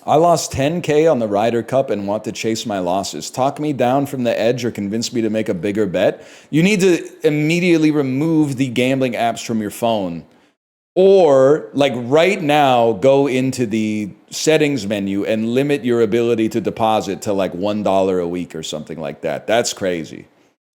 I lost 10K on the Ryder Cup and want to chase my losses. Talk me down from the edge or convince me to make a bigger bet. You need to immediately remove the gambling apps from your phone. Or, like right now, go into the settings menu and limit your ability to deposit to like $1 a week or something like that. That's crazy.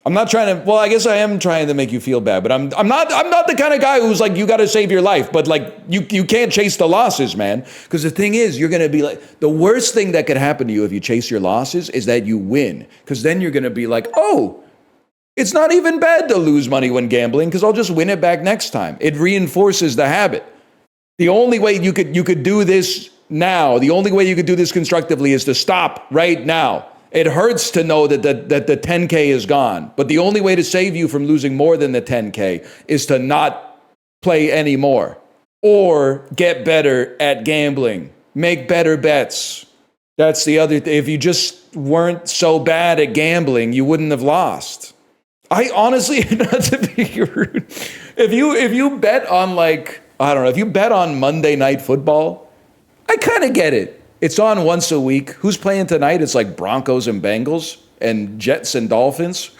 I'm not trying to, well, I guess I am trying to make you feel bad, but I'm not the kind of guy who's like, you got to save your life, but like, you can't chase the losses, man. Because the thing is, you're going to be like, the worst thing that could happen to you if you chase your losses is that you win. Because then you're going to be like, oh, it's not even bad to lose money when gambling because I'll just win it back next time. It reinforces the habit. The only way you could do this now, the only way you could do this constructively is to stop right now. It hurts to know that the 10K is gone, but the only way to save you from losing more than the 10K is to not play anymore or get better at gambling. Make better bets. That's the other thing. If you just weren't so bad at gambling, you wouldn't have lost. I honestly, not to be rude, if you bet on like, I don't know, if you bet on Monday Night Football, I kind of get it. It's on once a week. Who's playing tonight? It's like Broncos and Bengals and Jets and Dolphins.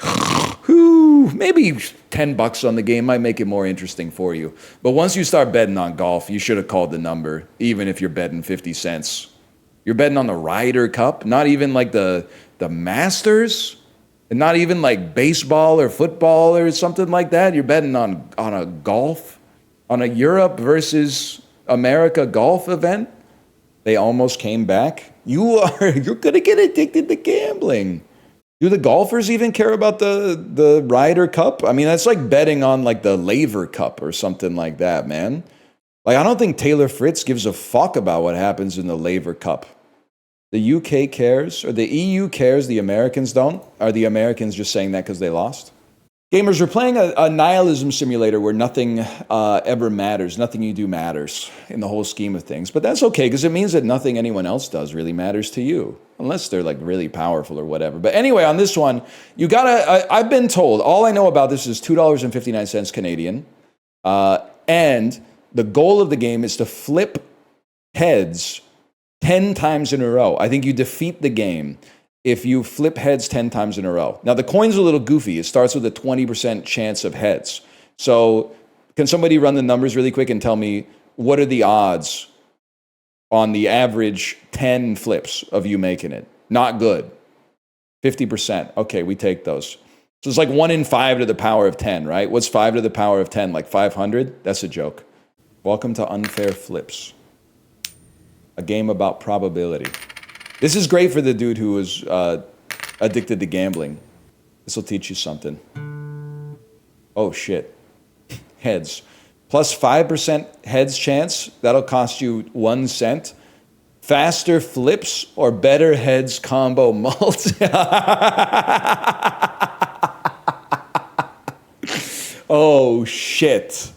Maybe $10 on the game might make it more interesting for you. But once you start betting on golf, you should have called the number, even if you're betting 50 cents. You're betting on the Ryder Cup, not even like the Masters. And not even like baseball or football or something like that. You're betting on a golf, on a Europe versus America golf event. They almost came back. You're gonna get addicted to gambling. Do the golfers even care about the Ryder Cup? I mean, that's like betting on like the Laver Cup or something like that, man. Like, I don't think Taylor Fritz gives a fuck about what happens in the Laver Cup. The UK cares, or the EU cares, the Americans don't? Are the Americans just saying that because they lost? Gamers, we're playing a nihilism simulator where nothing ever matters. Nothing you do matters in the whole scheme of things. But that's okay, because it means that nothing anyone else does really matters to you. Unless they're like really powerful or whatever. But anyway, on this one, you gotta, I've been told, all I know about this is $2.59 Canadian. And the goal of the game is to flip heads 10 times in a row. I think you defeat the game if you flip heads 10 times in a row. Now, the coin's a little goofy. It starts with a 20% chance of heads. So can somebody run the numbers really quick and tell me what are the odds on the average 10 flips of you making it? Not good. 50%. Okay, we take those. So it's like 1 in 5 to the power of 10, right? What's 5 to the power of 10? Like 500? That's a joke. Welcome to Unfair Flips. A game about probability. This is great for the dude who was addicted to gambling. This will teach you something. Oh, shit. Heads. Plus 5% heads chance. That'll cost you 1 cent. Faster flips or better heads combo mult. Oh, shit.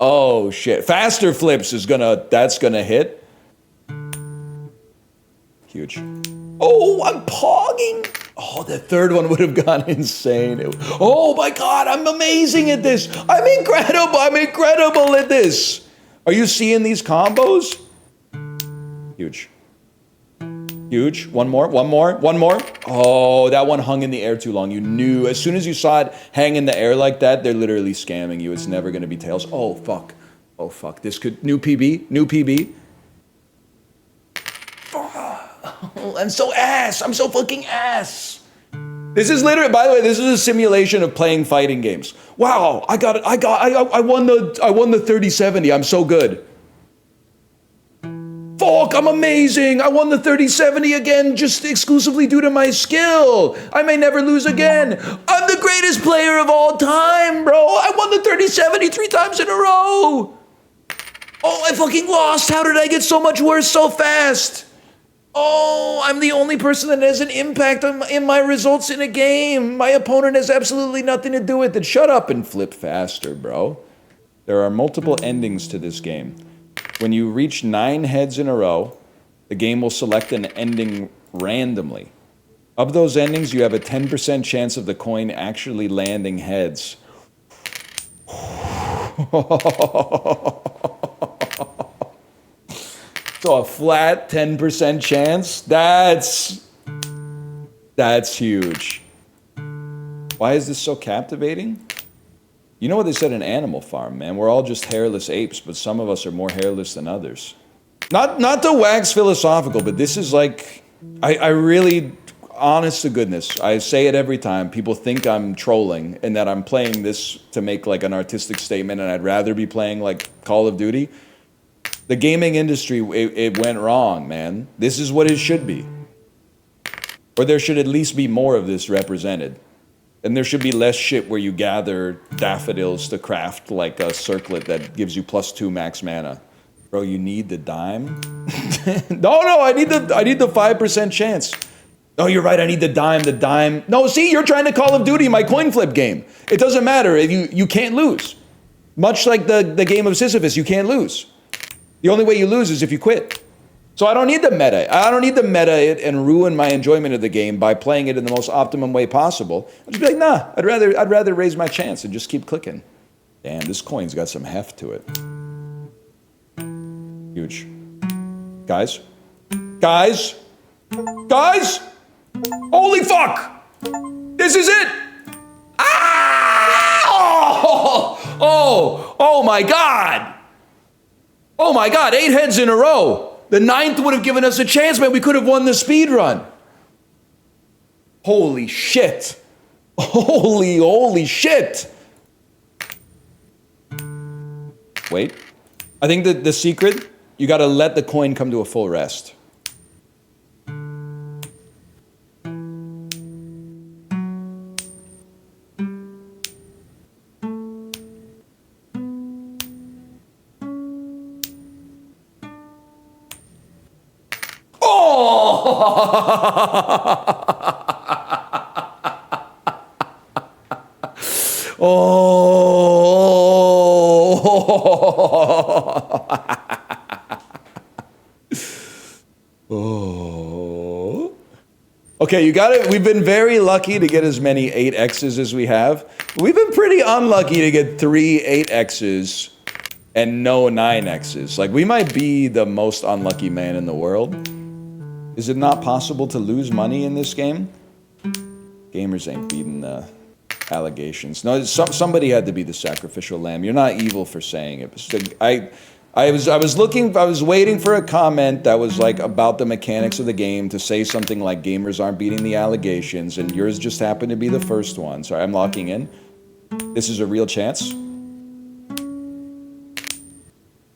Oh, shit. Faster flips is that's gonna hit. Huge. Oh, I'm pogging. Oh, the third one would have gone insane. Oh my God, I'm amazing at this. I'm incredible at this. Are you seeing these combos? Huge. Huge. One more. Oh, that one hung in the air too long. You knew, as soon as you saw it hang in the air like that, they're literally scamming you. It's never going to be tails. Oh, fuck. This could, new PB. Oh, I'm so fucking ass. This is literally, by the way, this is a simulation of playing fighting games. Wow, I won the 30-70. I'm so good. Fuck, I'm amazing. I won the 30-70 again just exclusively due to my skill. I may never lose again. I'm the greatest player of all time, bro. I won the 30-70 3 times in a row. Oh, I fucking lost. How did I get so much worse so fast? Oh, I'm the only person that has an impact in my results in a game. My opponent has absolutely nothing to do with it. Shut up and flip faster, bro. There are multiple endings to this game. When you reach 9 heads in a row, the game will select an ending randomly. Of those endings, you have a 10% chance of the coin actually landing heads. So a flat 10% chance? That's huge. Why is this so captivating? You know what they said in Animal Farm, man? We're all just hairless apes, but some of us are more hairless than others. Not to wax philosophical, but this is like, I really, honest to goodness, I say it every time. People think I'm trolling and that I'm playing this to make like an artistic statement and I'd rather be playing like Call of Duty. The gaming industry, it went wrong, man. This is what it should be. Or there should at least be more of this represented. And there should be less shit where you gather daffodils to craft like a circlet that gives you +2 max mana. Bro, you need the dime? No, I need the 5% chance. Oh, you're right, I need the dime. No, see, you're trying to Call of Duty, my coin flip game. It doesn't matter, you can't lose. Much like the game of Sisyphus, you can't lose. The only way you lose is if you quit. So I don't need the meta. I don't need to meta it and ruin my enjoyment of the game by playing it in the most optimum way possible. I'll just be like, nah, I'd rather raise my chance and just keep clicking. Damn, this coin's got some heft to it. Huge. Guys? Holy fuck! This is it! Ah! Oh my god! Oh my god, 8 heads in a row! The 9th would have given us a chance, man. We could have won the speed run. Holy shit. Holy shit. Wait. I think that the secret, you gotta let the coin come to a full rest. Okay, you got it. We've been very lucky to get as many 8Xs as we have. We've been pretty unlucky to get 3 8Xs and no 9Xs. Like, we might be the most unlucky man in the world. Is it not possible to lose money in this game? Gamers ain't beating the allegations. No, somebody had to be the sacrificial lamb. You're not evil for saying it. I was waiting for a comment that was like about the mechanics of the game to say something like gamers aren't beating the allegations, and yours just happened to be the first one. Sorry, I'm locking in. This is a real chance.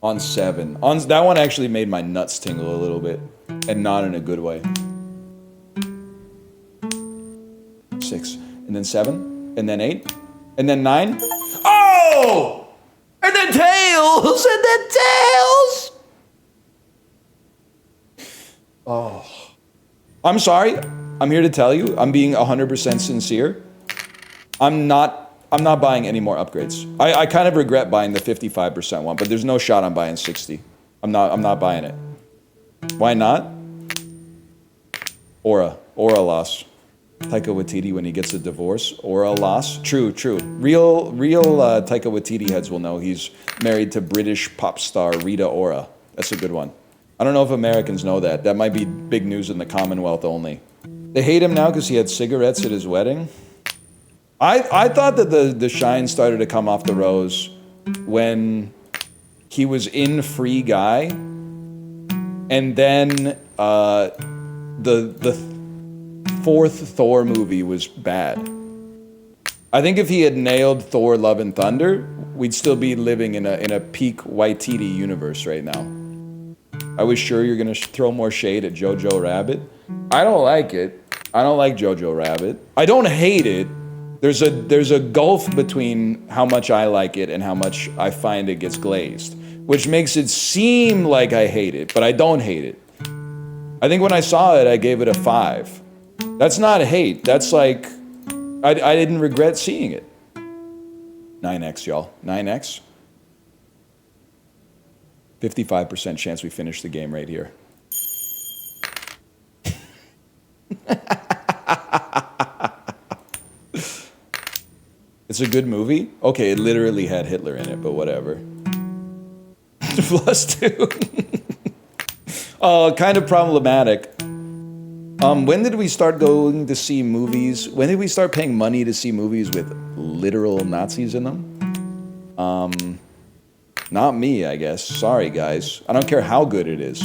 On 7. That one actually made my nuts tingle a little bit, and not in a good way. 6, and then 7, and then 8, and then 9. Oh! And then tails! And then tails! Oh. I'm sorry. I'm here to tell you, I'm being 100% sincere. I'm not buying any more upgrades. I kind of regret buying the 55% one, but there's no shot I'm buying 60. I'm not buying it. Why not? Aura loss. Taika Waititi when he gets a divorce. Aura loss. True. Real Taika Waititi heads will know he's married to British pop star Rita Ora. That's a good one. I don't know if Americans know that. That might be big news in the Commonwealth only. They hate him now because he had cigarettes at his wedding. I thought that the shine started to come off the rose when he was in Free Guy, and then the 4th Thor movie was bad. I think if he had nailed Thor: Love and Thunder, we'd still be living in a peak Waititi universe right now. I was sure you're gonna throw more shade at Jojo Rabbit. I don't like it. I don't like Jojo Rabbit. I don't hate it. There's a gulf between how much I like it and how much I find it gets glazed, which makes it seem like I hate it, but I don't hate it. I think when I saw it, I gave it a 5. That's not a hate. That's like, I didn't regret seeing it. 9X, y'all. 9X. 55% chance we finish the game right here. It's a good movie? Okay, it literally had Hitler in it, but whatever. +2. Kind of problematic. When did we start going to see movies? When did we start paying money to see movies with literal Nazis in them? Not me, I guess. Sorry, guys. I don't care how good it is.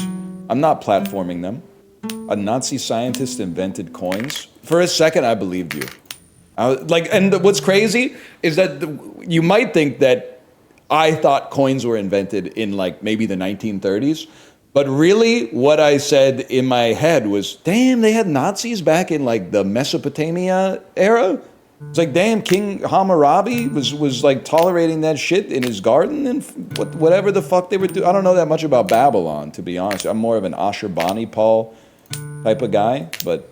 I'm not platforming them. A Nazi scientist invented coins. For a second, I believed you. And what's crazy is that you might think that I thought coins were invented in like maybe the 1930s. But really, what I said in my head was, damn, they had Nazis back in like the Mesopotamia era? It's like, damn, King Hammurabi was like tolerating that shit in his garden and whatever the fuck they were doing. I don't know that much about Babylon, to be honest. I'm more of an Ashurbanipal type of guy, but...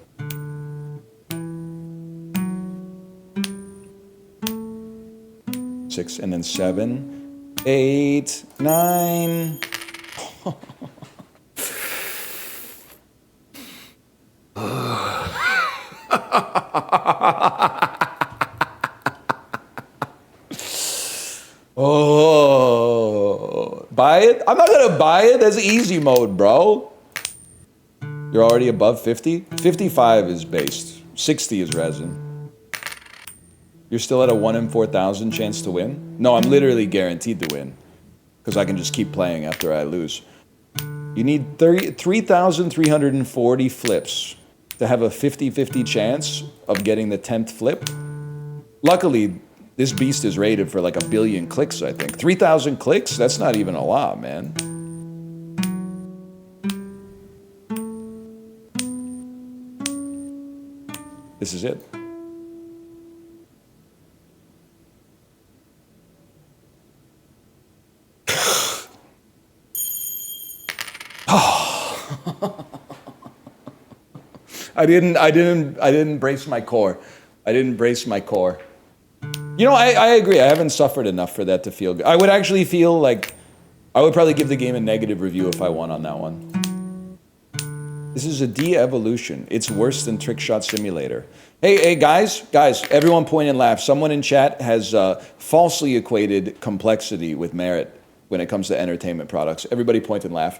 Six, and then 7, 8, 9... Oh, buy it? I'm not gonna buy it. That's easy mode, bro. You're already above 50? 55 is based. 60 is resin. You're still at a 1 in 4,000 chance to win? No, I'm literally guaranteed to win. Because I can just keep playing after I lose. You need 3,340 flips to have a 50-50 chance of getting the 10th flip. Luckily, this beast is rated for like 1 billion clicks, I think. 3,000 clicks? That's not even a lot, man. This is it. I didn't brace my core. I didn't brace my core. You know, I agree. I haven't suffered enough for that to feel good. I would actually feel like I would probably give the game a negative review if I won on that one. This is a de-evolution. It's worse than Trickshot Simulator. Hey, guys, everyone point and laugh. Someone in chat has falsely equated complexity with merit when it comes to entertainment products. Everybody point and laugh.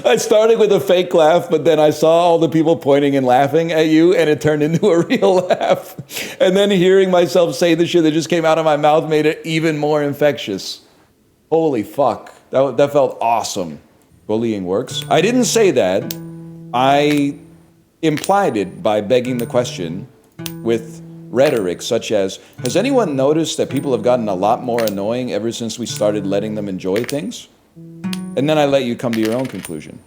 I started with a fake laugh, but then I saw all the people pointing and laughing at you, and it turned into a real laugh. And then hearing myself say the shit that just came out of my mouth made it even more infectious. Holy fuck. That felt awesome. Bullying works. I didn't say that. I implied it by begging the question with rhetoric such as, has anyone noticed that people have gotten a lot more annoying ever since we started letting them enjoy things? And then I let you come to your own conclusion.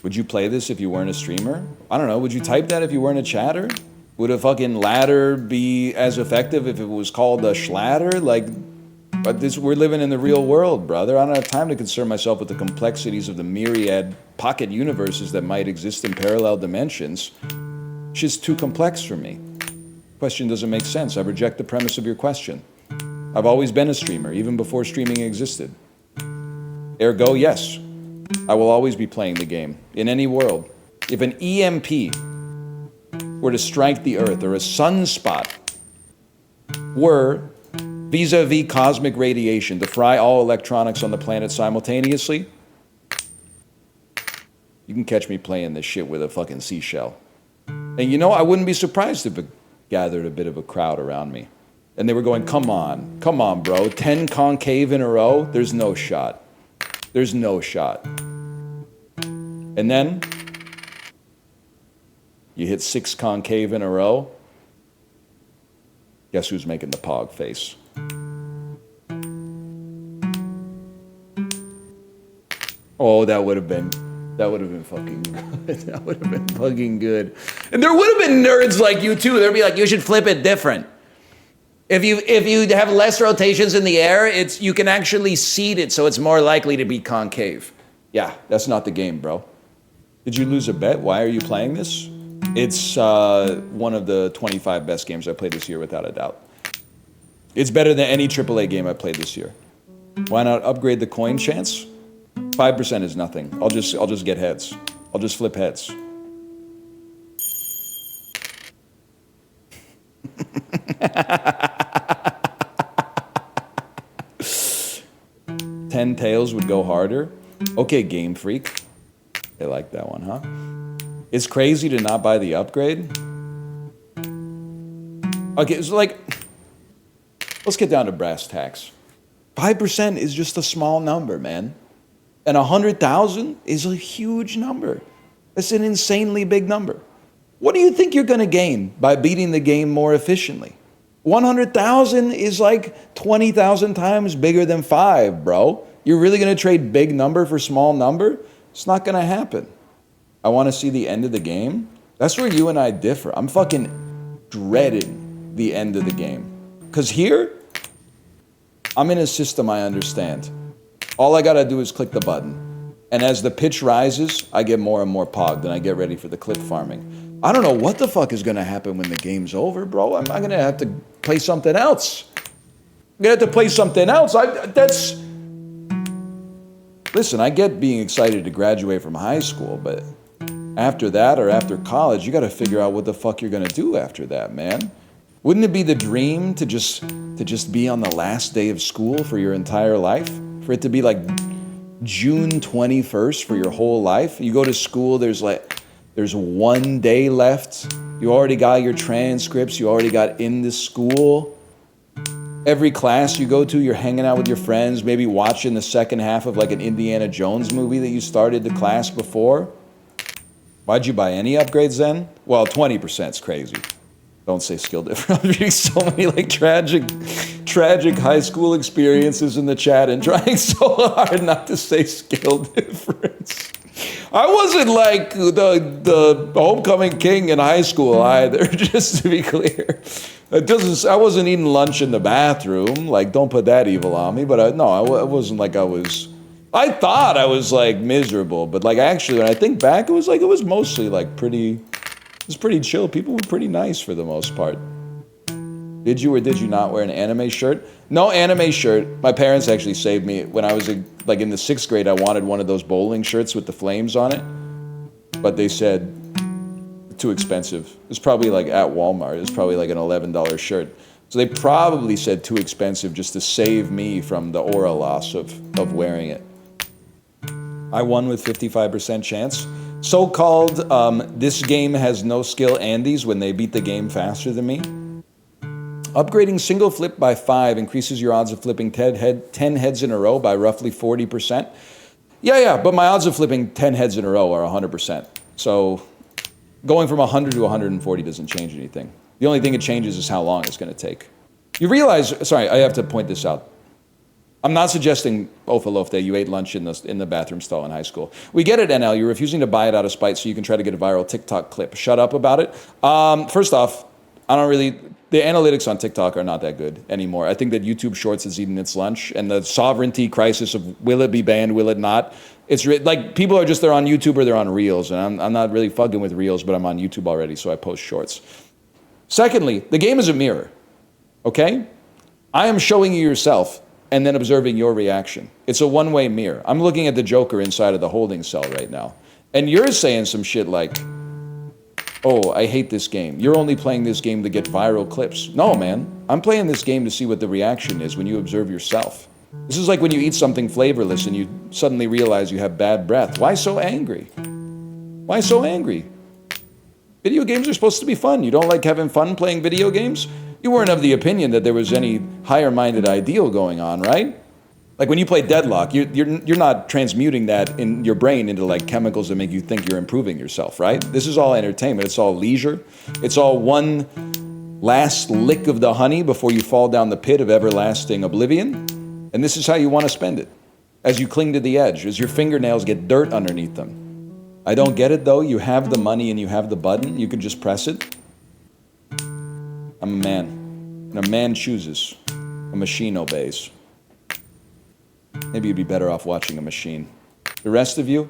Would you play this if you weren't a streamer? I don't know, would you type that if you weren't a chatter? Would a fucking ladder be as effective if it was called a schlatter? Like, but we're living in the real world, brother. I don't have time to concern myself with the complexities of the myriad pocket universes that might exist in parallel dimensions. It's just too complex for me. Question doesn't make sense. I reject the premise of your question. I've always been a streamer, even before streaming existed. Ergo, yes, I will always be playing the game, in any world. If an EMP were to strike the Earth, or a sunspot were, vis-a-vis cosmic radiation, to fry all electronics on the planet simultaneously, you can catch me playing this shit with a fucking seashell. And you know, I wouldn't be surprised if it gathered a bit of a crowd around me. And they were going, come on, bro, 10 concave in a row? There's no shot. There's no shot. And then, you hit 6 concave in a row. Guess who's making the pog face? Oh, that would have been fucking good. That would have been fucking good. And there would have been nerds like you too. They'd be like, you should flip it different. If you have less rotations in the air, you can actually seed it so it's more likely to be concave. Yeah, that's not the game, bro. Did you lose a bet? Why are you playing this? It's one of the 25 best games I played this year, without a doubt. It's better than any AAA game I played this year. Why not upgrade the coin chance? 5% is nothing. I'll just get heads. I'll just flip heads. $10 Tails would go harder. Okay, Game Freak. They like that one, huh? It's crazy to not buy the upgrade. Okay, so like, let's get down to brass tacks. 5% is just a small number, man. And 100,000 is a huge number. That's an insanely big number. What do you think you're gonna gain by beating the game more efficiently? 100,000 is like 20,000 times bigger than 5, bro. You're really gonna trade big number for small number? It's not gonna happen. I wanna see the end of the game. That's where you and I differ. I'm fucking dreading the end of the game. Cause here, I'm in a system I understand. All I gotta do is click the button. And as the pitch rises, I get more and more pogged and I get ready for the clip farming. I don't know what the fuck is gonna happen when the game's over, bro. I'm gonna have to play something else. I'm gonna have to play something else. Listen, I get being excited to graduate from high school, but after that or after college, you gotta figure out what the fuck you're gonna do after that, man. Wouldn't it be the dream to just be on the last day of school for your entire life? For it to be like June 21st for your whole life? You go to school, there's 1 day left. You already got your transcripts, you already got into school. Every class you go to, you're hanging out with your friends, maybe watching the second half of like an Indiana Jones movie that you started the class before. Why'd you buy any upgrades then? Well, 20% is crazy. Don't say skill difference. I'm reading so many like tragic high school experiences in the chat and trying so hard not to say skill difference. I wasn't like the homecoming king in high school either, just to be clear. I wasn't eating lunch in the bathroom. Like, don't put that evil on me. But I wasn't like I was. I thought I was like miserable, but like actually, when I think back, it was mostly like pretty. It was pretty chill. People were pretty nice for the most part. Did you or did you not wear an anime shirt? No anime shirt. My parents actually saved me. When I was in the 6th grade, I wanted one of those bowling shirts with the flames on it. But they said, too expensive. It was probably like at Walmart. It was probably like an $11 shirt. So they probably said too expensive just to save me from the aura loss of wearing it. I won with 55% chance. So-called, this game has no skill Andes when they beat the game faster than me. Upgrading single flip by 5 increases your odds of flipping 10 heads in a row by roughly 40%. Yeah, but my odds of flipping 10 heads in a row are 100%. So going from 100 to 140 doesn't change anything. The only thing it changes is how long it's going to take. You realize, sorry, I have to point this out. I'm not suggesting, Ofalof, that you ate lunch in the bathroom stall in high school. We get it, NL. You're refusing to buy it out of spite so you can try to get a viral TikTok clip. Shut up about it. First off, the analytics on TikTok are not that good anymore. I think that YouTube Shorts has eaten its lunch, and the sovereignty crisis of will it be banned, will it not? It's like people are they're on YouTube or they're on Reels, and I'm not really fucking with Reels, but I'm on YouTube already, so I post Shorts. Secondly, the game is a mirror, okay? I am showing you yourself and then observing your reaction. It's a one-way mirror. I'm looking at the Joker inside of the holding cell right now. And you're saying some shit like, oh, I hate this game. You're only playing this game to get viral clips. No, man. I'm playing this game to see what the reaction is when you observe yourself. This is like when you eat something flavorless and you suddenly realize you have bad breath. Why so angry? Why so angry? Video games are supposed to be fun. You don't like having fun playing video games? You weren't of the opinion that there was any higher-minded ideal going on, right? Like when you play Deadlock, you're not transmuting that in your brain into like chemicals that make you think you're improving yourself, right? This is all entertainment. It's all leisure. It's all one last lick of the honey before you fall down the pit of everlasting oblivion. And this is how you want to spend it. As you cling to the edge, as your fingernails get dirt underneath them. I don't get it though. You have the money and you have the button. You could just press it. I'm a man, and a man chooses. A machine obeys. Maybe you'd be better off watching a machine. The rest of you,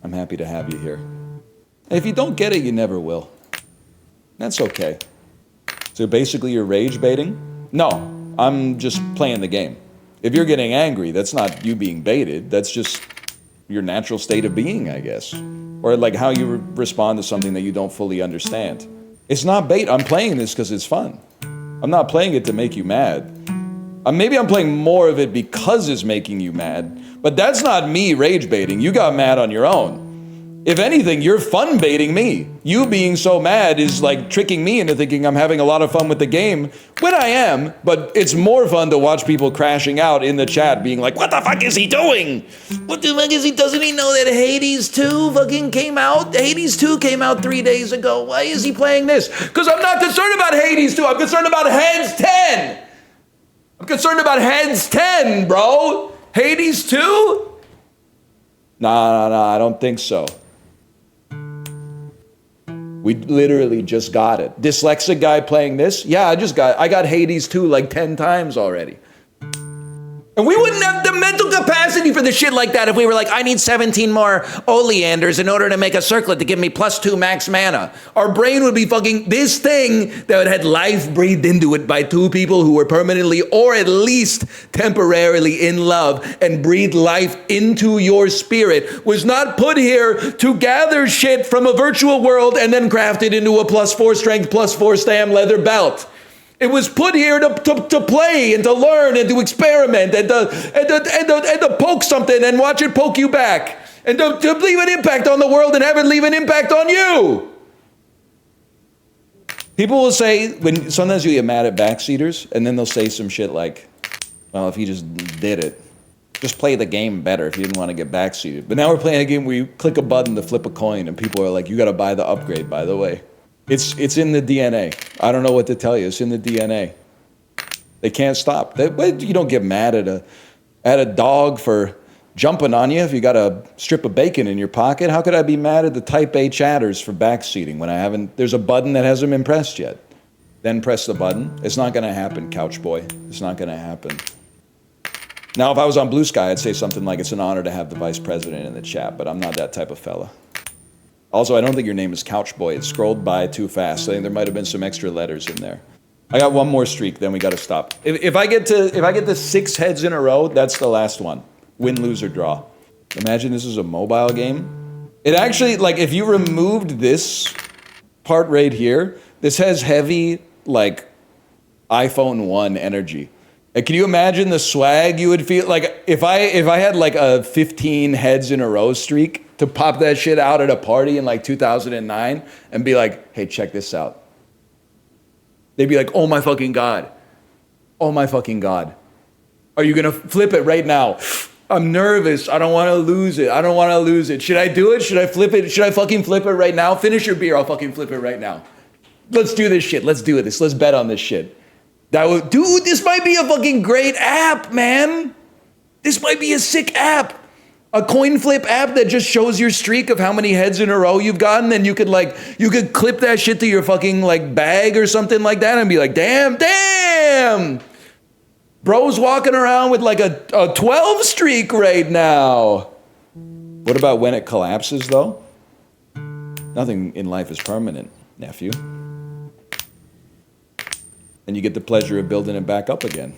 I'm happy to have you here. And if you don't get it, you never will. That's okay. So basically you're rage baiting? No, I'm just playing the game. If you're getting angry, that's not you being baited. That's just your natural state of being, I guess. Or like how you respond to something that you don't fully understand. It's not bait. I'm playing this because it's fun. I'm not playing it to make you mad. Maybe I'm playing more of it because it's making you mad, but that's not me rage baiting. You got mad on your own. If anything, you're fun baiting me. You being so mad is like tricking me into thinking I'm having a lot of fun with the game, when I am, but it's more fun to watch people crashing out in the chat being like, what the fuck is he doing? What the fuck is he, doesn't he know that Hades 2 fucking came out? Hades 2 came out 3 days ago. Why is he playing this? Because I'm not concerned about Hades 2, I'm concerned about Heads 10. I'm concerned about Heads 10, bro. Hades 2? Nah, I don't think so. We literally just got it. Dyslexic guy playing this? Yeah, I got Hades 2 like 10 times already. And we wouldn't have the mental capacity for the shit like that if we were like, I need 17 more oleanders in order to make a circlet to give me +2 max mana. Our brain would be fucking this thing that had life breathed into it by 2 people who were permanently or at least temporarily in love and breathed life into your spirit was not put here to gather shit from a virtual world and then craft it into a +4 strength, +4 stam leather belt. It was put here to play and to learn and to experiment and to poke something and watch it poke you back and to leave an impact on the world and have it leave an impact on you. People will say, sometimes you get mad at backseaters and then they'll say some shit like, well, if you just did it, just play the game better if you didn't want to get backseated. But now we're playing a game where you click a button to flip a coin and people are like, you got to buy the upgrade, by the way. It's in the DNA. I don't know what to tell you. It's in the DNA. They can't stop. You don't get mad at a dog for jumping on you if you got a strip of bacon in your pocket. How could I be mad at the type A chatters for backseating when there's a button that hasn't been pressed yet? Then press the button. It's not going to happen, couch boy. It's not going to happen. Now, if I was on Blue Sky, I'd say something like, it's an honor to have the vice president in the chat, but I'm not that type of fella. Also, I don't think your name is Couchboy. It scrolled by too fast. I think there might have been some extra letters in there. I got one more streak, then we got to stop. If I get to 6 heads in a row, that's the last one. Win, lose, or draw. Imagine this is a mobile game. It actually, like, if you removed this part right here, this has heavy, like, iPhone 1 energy. Like, can you imagine the swag you would feel? Like, if I had, like, a 15 heads in a row streak, to pop that shit out at a party in like 2009 and be like, hey, check this out. They'd be like, oh my fucking God. Oh my fucking God. Are you gonna flip it right now? I'm nervous. I don't wanna lose it. I don't wanna lose it. Should I do it? Should I flip it? Should I fucking flip it right now? Finish your beer, I'll fucking flip it right now. Let's do this shit. Let's do this. Let's bet on this shit. Dude, this might be a fucking great app, man. This might be a sick app. A coin flip app that just shows your streak of how many heads in a row you've gotten, and you could clip that shit to your fucking like bag or something like that and be like, damn. Bro's walking around with like a 12 streak right now. What about when it collapses though? Nothing in life is permanent, nephew. And you get the pleasure of building it back up again.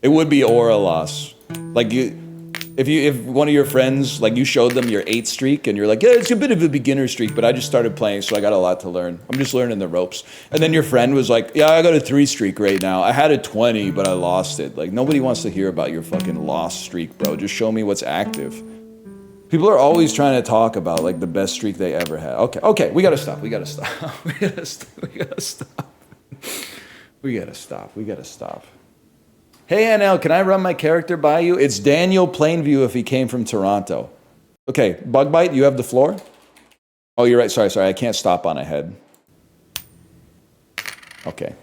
It would be aura loss. Like if one of your friends, like you showed them your 8 streak and you're like, yeah, it's a bit of a beginner streak, but I just started playing, so I got a lot to learn. I'm just learning the ropes. And then your friend was like, yeah, I got a 3 streak right now. I had a 20, but I lost it. Like, nobody wants to hear about your fucking lost streak, bro. Just show me what's active. People are always trying to talk about like the best streak they ever had. Okay, we gotta stop. We gotta stop. Hey, NL, can I run my character by you? It's Daniel Plainview if he came from Toronto. Okay, Bugbite, you have the floor? Oh, you're right. Sorry. I can't stop on a head. Okay.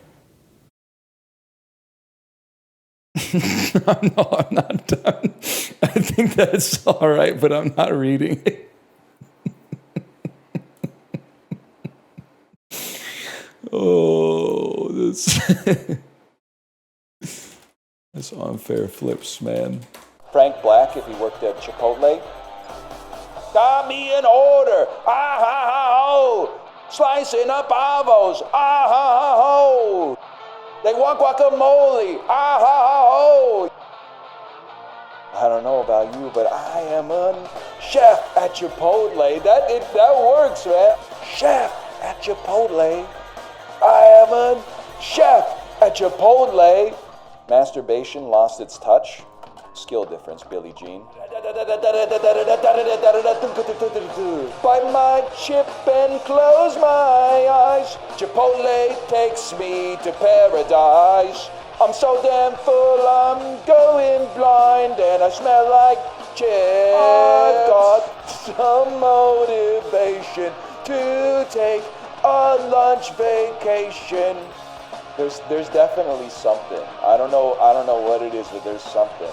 No, I'm not done. I think that's all right, but I'm not reading it. Oh, that's unfair flips, man. Frank Black, if he worked at Chipotle. Got me an order. Ah ha ha ho. Slicing up avos. Ah ha ha ho. They want guacamole. Ah ha ha ho. I don't know about you, but I am a chef at Chipotle. That works, man. Chef at Chipotle. I am a chef at Chipotle. Masturbation lost its touch. Skill difference, Billie Jean. Bite my chip and close my eyes. Chipotle takes me to paradise. I'm so damn full, I'm going blind, and I smell like chips. I've got some motivation to take a lunch vacation. There's definitely something. I don't know what it is, but there's something.